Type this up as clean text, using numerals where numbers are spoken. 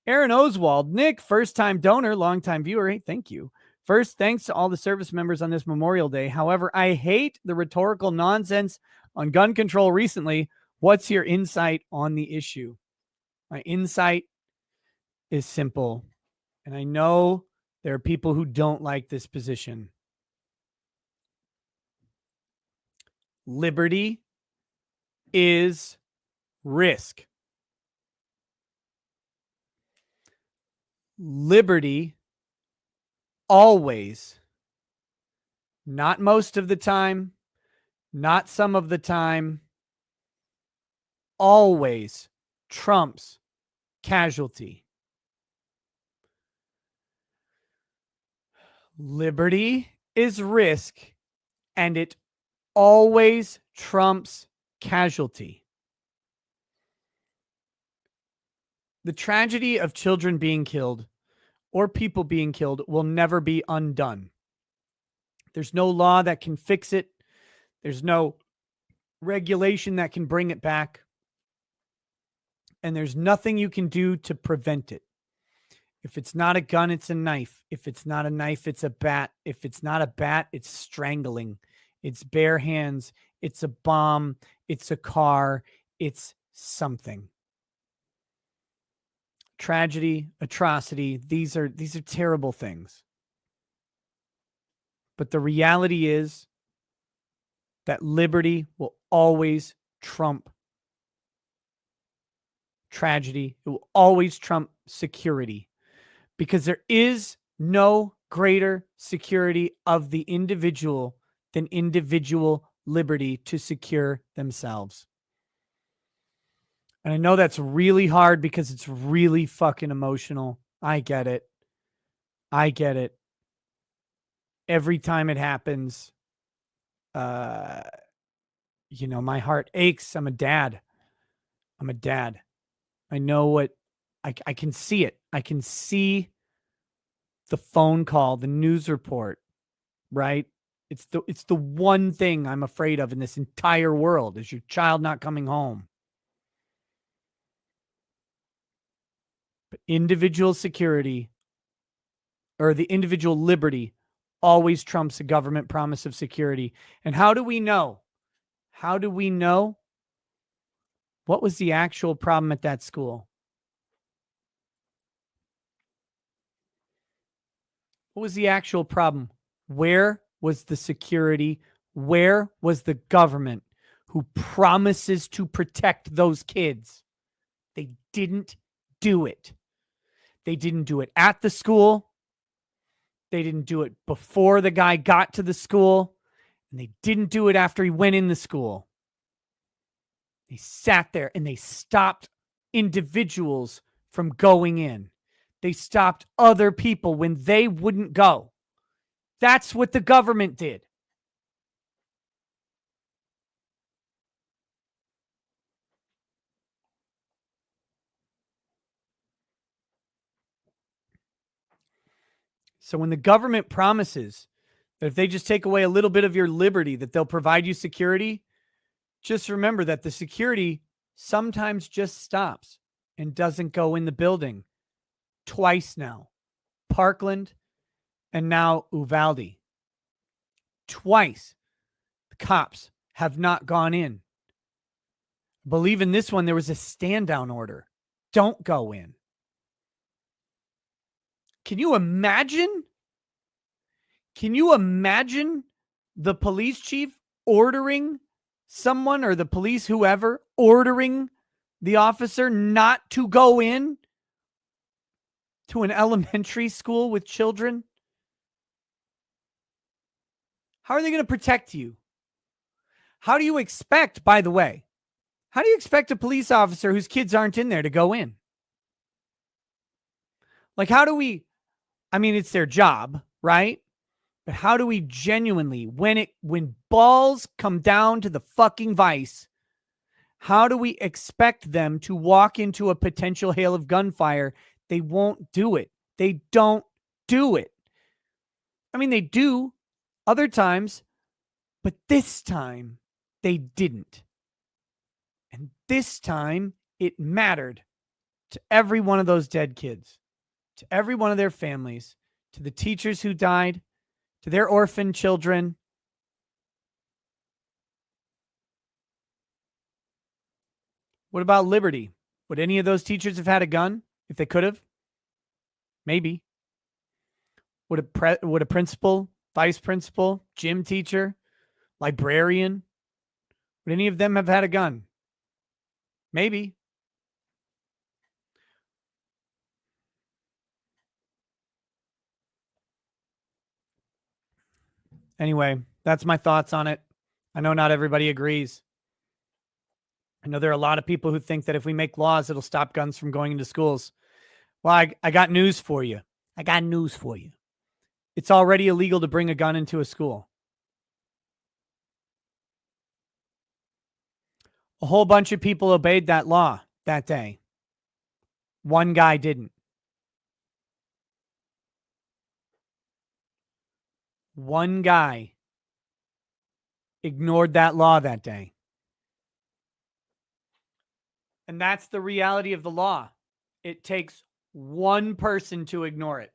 Aaron Oswald, Nick, first-time donor, long-time viewer. Hey, thank you. First, thanks to all the service members on this Memorial Day. However, I hate the rhetorical nonsense on gun control recently. What's your insight on the issue? My insight is simple, and I know there are people who don't like this position. Liberty is risk. Liberty always, not most of the time, not some of the time, always trumps casualty. Liberty is risk, and it always trumps casualty. The tragedy of children being killed or people being killed will never be undone. There's no law that can fix it. There's no regulation that can bring it back. And there's nothing you can do to prevent it. If it's not a gun, it's a knife. If it's not a knife, it's a bat. If it's not a bat, it's strangling. It's bare hands. It's a bomb. It's a car. It's something. Tragedy, atrocity, these are terrible things. But the reality is that liberty will always trump tragedy. It will always trump security, because there is no greater security of the individual than individual liberty to secure themselves. And I know that's really hard because it's really fucking emotional. I get it. I get it. Every time it happens, my heart aches. I'm a dad. I know what, I can see it. I can see the phone call, the news report, right? It's the one thing I'm afraid of in this entire world is your child not coming home. But individual security, or the individual liberty, always trumps a government promise of security. And how do we know? How do we know? What was the actual problem at that school? What was the actual problem? Where was the security? Where was the government who promises to protect those kids? They didn't do it. They didn't do it at the school. They didn't do it before the guy got to the school. And they didn't do it after he went in the school. They sat there and they stopped individuals from going in. They stopped other people when they wouldn't go. That's what the government did. So when the government promises that if they just take away a little bit of your liberty, that they'll provide you security, just remember that the security sometimes just stops and doesn't go in the building. Twice now. Parkland and now Uvalde. Twice the cops have not gone in. I believe in this one there was a stand down order. Don't go in. Can you imagine? Can you imagine the police chief ordering someone, or the police, whoever, ordering the officer not to go in to an elementary school with children? How are they going to protect you? How do you expect, by the way, how do you expect a police officer whose kids aren't in there to go in? Like, how do we, it's their job, right? But how do we genuinely, when balls come down to the fucking vice, how do we expect them to walk into a potential hail of gunfire? They won't do it. They don't do it. They do other times, but this time they didn't. And this time it mattered to every one of those dead kids, to every one of their families, to the teachers who died, to their orphan children. What about liberty? Would any of those teachers have had a gun if they could have? Maybe. Would a principal, vice principal, gym teacher, librarian, would any of them have had a gun? Maybe. Anyway, that's my thoughts on it. I know not everybody agrees. I know there are a lot of people who think that if we make laws, it'll stop guns from going into schools. Well, I got news for you. I got news for you. It's already illegal to bring a gun into a school. A whole bunch of people obeyed that law that day. One guy didn't. One guy ignored that law that day. And that's the reality of the law. It takes one person to ignore it.